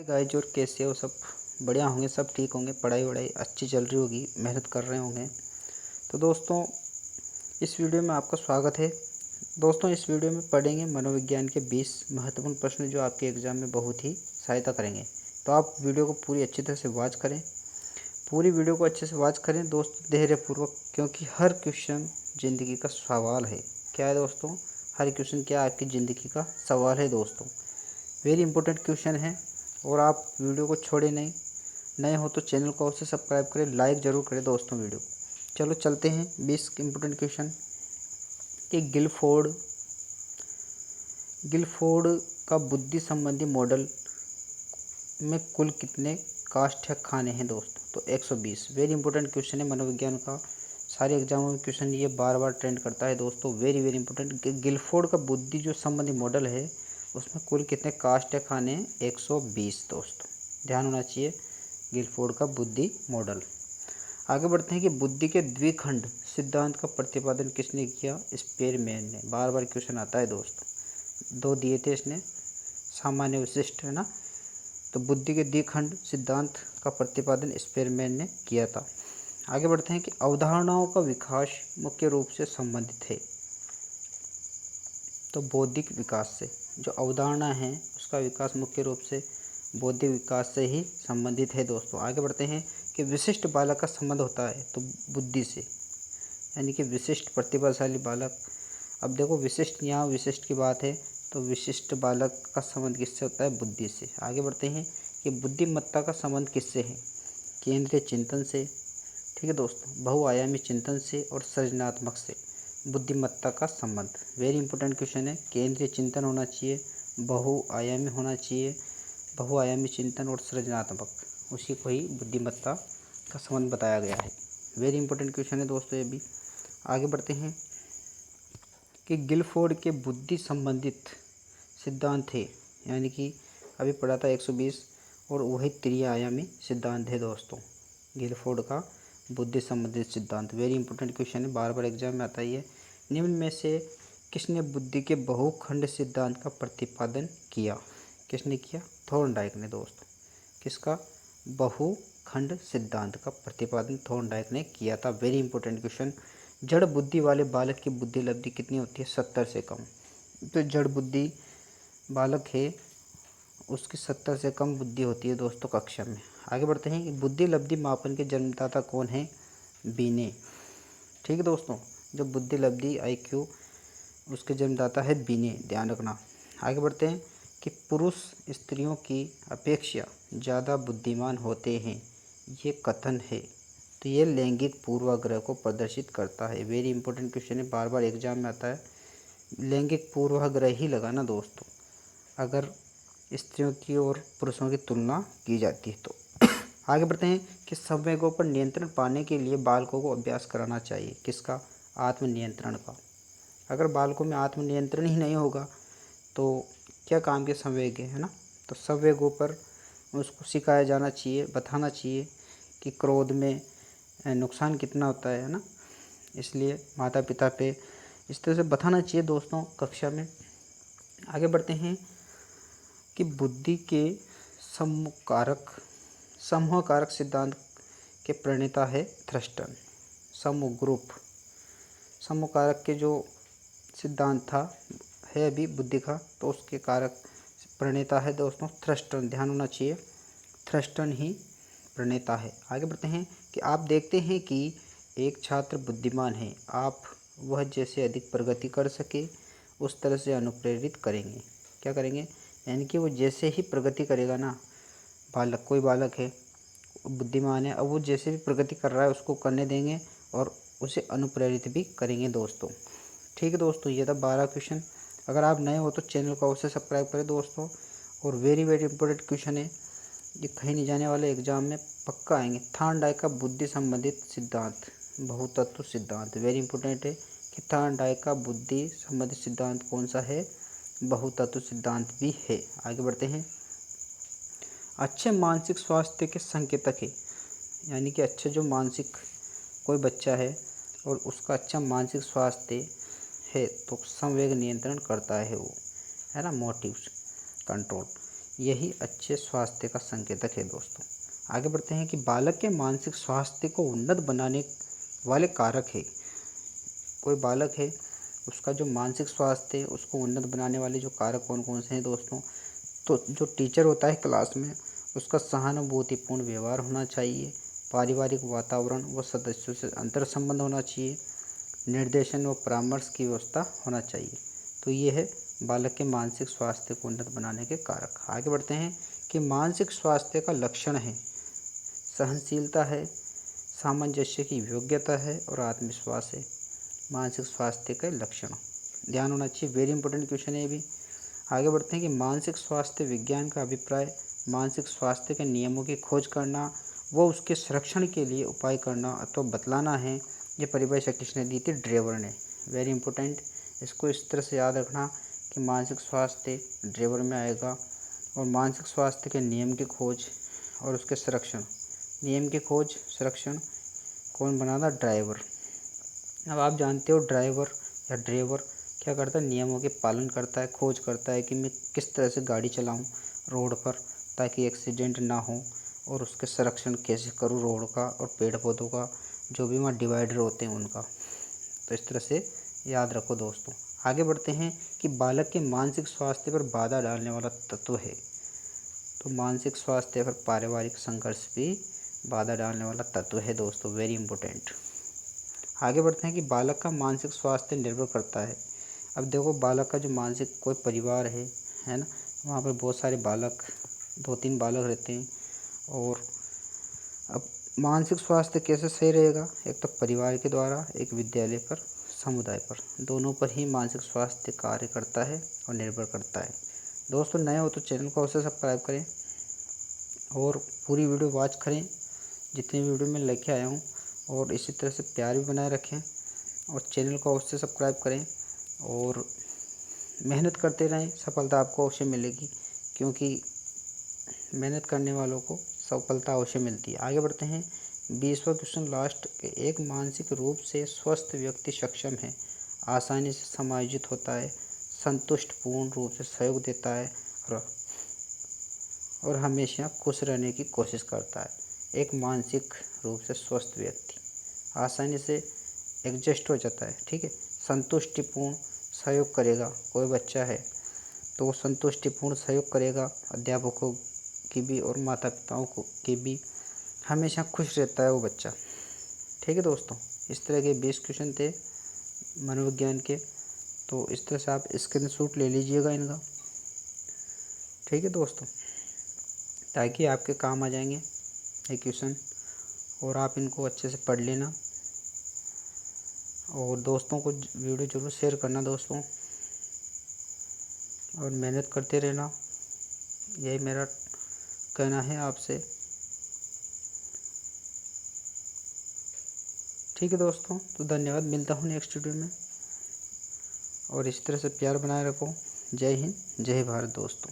Guys और कैसे हो सब। बढ़िया होंगे, सब ठीक होंगे, पढ़ाई वढ़ाई अच्छी चल रही होगी, मेहनत कर रहे होंगे। तो दोस्तों, इस वीडियो में आपका स्वागत है। दोस्तों, इस वीडियो में पढ़ेंगे मनोविज्ञान के 20 महत्वपूर्ण प्रश्न जो आपके एग्ज़ाम में बहुत ही सहायता करेंगे। तो आप वीडियो को पूरी अच्छी तरह से वॉच करें, पूरी वीडियो को अच्छे से वॉच करें दोस्तों, धैर्यपूर्वक, क्योंकि हर क्वेश्चन ज़िंदगी का सवाल है। क्या है दोस्तों? हर क्वेश्चन क्या आपकी ज़िंदगी का सवाल है दोस्तों। वेरी इंपॉर्टेंट क्वेश्चन है और आप वीडियो को छोड़े नहीं। नए हो तो चैनल को अवश्य सब्सक्राइब करें, लाइक ज़रूर करें दोस्तों वीडियो। चलो चलते हैं 20 इंपॉर्टेंट क्वेश्चन कि गिलफोर्ड का बुद्धि संबंधी मॉडल में कुल कितने काष्ठक खाने हैं दोस्तों? तो 120। वेरी इंपॉर्टेंट क्वेश्चन है मनोविज्ञान का। सारे एग्जामों में क्वेश्चन ये बार बार ट्रेंड करता है दोस्तों। Very very important. गिलफोर्ड का बुद्धि जो संबंधी मॉडल है उसमें कुल कितने काष्ठक खाने हैं? 120 दोस्तों, ध्यान होना चाहिए। गिलफोर्ड का बुद्धि मॉडल। आगे बढ़ते हैं कि बुद्धि के द्विखंड सिद्धांत का प्रतिपादन किसने किया? स्पेरमैन ने। बार बार क्वेश्चन आता है दोस्तों, दो दिए थे इसने, सामान्य विशिष्ट, है ना। तो बुद्धि के द्विखंड सिद्धांत का प्रतिपादन स्पेरमैन ने किया था। आगे बढ़ते हैं कि अवधारणाओं का विकास मुख्य रूप से संबंधित है तो बौद्धिक विकास से। जो अवधारणा है उसका विकास मुख्य रूप से बौद्धिक विकास से ही संबंधित है दोस्तों। आगे बढ़ते हैं कि विशिष्ट बालक का संबंध होता है तो बुद्धि से, यानी कि विशिष्ट प्रतिभाशाली बालक। अब देखो, विशिष्ट, यहाँ विशिष्ट की बात है तो विशिष्ट बालक का संबंध किससे होता है? बुद्धि से। आगे बढ़ते हैं कि बुद्धिमत्ता का संबंध किससे है? केंद्रीय चिंतन से। ठीक है दोस्तों, बहुआयामी चिंतन से और सृजनात्मक से बुद्धिमत्ता का संबंध। वेरी इंपॉर्टेंट क्वेश्चन है। केंद्रीय चिंतन होना चाहिए, बहुआयामी होना चाहिए, बहुआयामी चिंतन और सृजनात्मक, उसी को ही बुद्धिमत्ता का संबंध बताया गया है। वेरी इंपॉर्टेंट क्वेश्चन है दोस्तों ये भी। आगे बढ़ते हैं कि गिलफोर्ड के बुद्धि संबंधित सिद्धांत थे, यानी कि अभी पढ़ा था 120, और वही त्रिआयामी सिद्धांत है दोस्तों। गिलफोर्ड का बुद्धि संबंधित सिद्धांत। वेरी इंपॉर्टेंट क्वेश्चन है, बार बार एग्जाम में आता ही है। निम्न में से किसने बुद्धि के बहुखंड सिद्धांत का प्रतिपादन किया? किसने किया? थॉर्नडाइक ने दोस्तों। किसका? बहुखंड सिद्धांत का प्रतिपादन थॉर्नडाइक ने किया था। Very important question. जड़ बुद्धि वाले बालक की बुद्धि लब्धि कितनी होती है? 70 से कम। तो जड़ बुद्धि बालक है उसकी 70 से कम बुद्धि होती है दोस्तों कक्षा में। आगे बढ़ते हैं कि बुद्धि लब्धि मापन के जन्मदाता कौन है? बीने। ठीक है दोस्तों, जो बुद्धि लब्धि IQ उसके जन्मदाता है बीने, ध्यान रखना। आगे बढ़ते हैं कि पुरुष स्त्रियों की अपेक्षा ज़्यादा बुद्धिमान होते हैं, ये कथन है। तो ये लैंगिक पूर्वाग्रह को प्रदर्शित करता है। वेरी इंपॉर्टेंट क्वेश्चन है, बार बार एग्जाम में आता है। लैंगिक पूर्वाग्रह ही लगाना दोस्तों अगर स्त्रियों की और पुरुषों की तुलना की जाती है तो। आगे बढ़ते हैं कि संवेगों पर नियंत्रण पाने के लिए बालकों को अभ्यास कराना चाहिए। किसका? आत्मनियंत्रण का। अगर बालकों में आत्मनियंत्रण ही नहीं होगा तो क्या काम के संवेग है ना। तो संवेगों पर उसको सिखाया जाना चाहिए, बताना चाहिए कि क्रोध में नुकसान कितना होता है ना। इसलिए माता पिता पे इस तरह से बताना चाहिए दोस्तों कक्षा में। आगे बढ़ते हैं कि बुद्धि के समूह कारक सिद्धांत के प्रणेता है थ्रस्टन। समूह कारक के जो सिद्धांत था है अभी बुद्धि का, तो उसके कारक प्रणेता है दोस्तों थ्रस्टन, ध्यान होना चाहिए। थ्रस्टन ही प्रणेता है। आगे बढ़ते हैं कि आप देखते हैं कि एक छात्र बुद्धिमान है, आप वह जैसे अधिक प्रगति कर सके उस तरह से अनुप्रेरित करेंगे। क्या करेंगे? यानी कि वो जैसे ही प्रगति करेगा ना, कोई बालक है बुद्धिमान है, अब वो जैसे भी प्रगति कर रहा है उसको करने देंगे और उसे अनुप्रेरित भी करेंगे दोस्तों। ठीक है दोस्तों, ये था 12 क्वेश्चन। अगर आप नए हो तो चैनल को अवश्य सब्सक्राइब करें दोस्तों। और वेरी वेरी इंपॉर्टेंट क्वेश्चन है, ये कहीं नहीं जाने वाले, एग्जाम में पक्का आएंगे। थॉर्नडाइक का बुद्धि संबंधित सिद्धांत, बहुतत्व सिद्धांत। वेरी इंपॉर्टेंट है कि थॉर्नडाइक का बुद्धि संबंधित सिद्धांत कौन सा है? बहुतत्व सिद्धांत भी है। आगे बढ़ते हैं, अच्छे मानसिक स्वास्थ्य के संकेतक है, यानी कि अच्छे जो मानसिक कोई बच्चा है और उसका अच्छा मानसिक स्वास्थ्य है तो संवेग नियंत्रण करता है वो, है ना, मोटिव्स कंट्रोल। यही अच्छे स्वास्थ्य का संकेतक है दोस्तों। आगे बढ़ते हैं कि बालक के मानसिक स्वास्थ्य को उन्नत बनाने वाले कारक है। कोई बालक है, उसका जो मानसिक स्वास्थ्य है उसको उन्नत बनाने वाले जो कारक कौन कौन से हैं दोस्तों। तो जो टीचर होता है क्लास में, उसका सहानुभूतिपूर्ण व्यवहार होना चाहिए, पारिवारिक वातावरण व सदस्यों से अंतर संबंध होना चाहिए, निर्देशन व परामर्श की व्यवस्था होना चाहिए। तो ये है बालक के मानसिक स्वास्थ्य को उन्नत बनाने के कारक। आगे बढ़ते हैं कि मानसिक स्वास्थ्य का लक्षण है सहनशीलता है, सामंजस्य की योग्यता है और आत्मविश्वास है। मानसिक स्वास्थ्य के लक्षण ध्यान होना चाहिए, वेरी इंपॉर्टेंट क्वेश्चन है ये भी। आगे बढ़ते हैं कि मानसिक स्वास्थ्य विज्ञान का अभिप्राय मानसिक स्वास्थ्य के नियमों की खोज करना व उसके संरक्षण के लिए उपाय करना अथवा बतलाना है। ये परिभाषा किसने दी थी? ड्रेवर ने। वेरी इंपॉर्टेंट, इसको इस तरह से याद रखना कि मानसिक स्वास्थ्य ड्रेवर में आएगा। और मानसिक स्वास्थ्य के नियम की खोज और उसके संरक्षण, नियम की खोज संरक्षण कौन बनाता? ड्राइवर। अब आप जानते हो ड्राइवर या ड्राइवर क्या करता है? नियमों के पालन करता है, खोज करता है कि मैं किस तरह से गाड़ी चलाऊं रोड पर ताकि एक्सीडेंट ना हो, और उसके संरक्षण कैसे करूं रोड का और पेड़ पौधों का, जो भी वहाँ डिवाइडर होते हैं उनका। तो इस तरह से याद रखो दोस्तों। आगे बढ़ते हैं कि बालक के मानसिक स्वास्थ्य पर बाधा डालने वाला तत्व है। तो मानसिक स्वास्थ्य पर पारिवारिक संघर्ष भी बाधा डालने वाला तत्व है दोस्तों, वेरी इंपॉर्टेंट। आगे बढ़ते हैं कि बालक का मानसिक स्वास्थ्य निर्भर करता है। अब देखो बालक का जो मानसिक, कोई परिवार है ना, वहाँ पर बहुत सारे बालक, 2-3 बालक रहते हैं। और अब मानसिक स्वास्थ्य कैसे सही रहेगा? एक तो परिवार के द्वारा, एक विद्यालय पर, समुदाय पर, दोनों पर ही मानसिक स्वास्थ्य कार्य करता है और निर्भर करता है। दोस्तों नए हो तो चैनल को अवश्य सब्सक्राइब करें और पूरी वीडियो वॉच करें जितनी वीडियो मैं लेके आया हूँ, और इसी तरह से प्यार भी बनाए रखें और चैनल को अवश्य सब्सक्राइब करें और मेहनत करते रहें। सफलता आपको अवश्य मिलेगी, क्योंकि मेहनत करने वालों को सफलता अवश्य मिलती है। आगे बढ़ते हैं 20वां क्वेश्चन लास्ट। एक मानसिक रूप से स्वस्थ व्यक्ति सक्षम है, आसानी से समायोजित होता है, संतुष्ट पूर्ण रूप से सहयोग देता है और हमेशा खुश रहने की कोशिश करता है। एक मानसिक रूप से स्वस्थ व्यक्ति आसानी से एडजस्ट हो जाता है, ठीक है, संतुष्टिपूर्ण सहयोग करेगा। कोई बच्चा है तो वो संतुष्टिपूर्ण सहयोग करेगा, अध्यापकों की भी और माता पिताओं को की भी, हमेशा खुश रहता है वो बच्चा। ठीक है दोस्तों, इस तरह के 20 क्वेश्चन थे मनोविज्ञान के। तो इस तरह से आप स्क्रीनशॉट ले लीजिएगा इनका, ठीक है दोस्तों, ताकि आपके काम आ जाएंगे ये क्वेश्चन, और आप इनको अच्छे से पढ़ लेना और दोस्तों को वीडियो ज़रूर शेयर करना दोस्तों, और मेहनत करते रहना, यही मेरा कहना है आपसे। ठीक है दोस्तों, तो धन्यवाद, मिलता हूँ नेक्स्ट वीडियो में, और इस तरह से प्यार बनाए रखो। जय हिंद, जय भारत दोस्तों।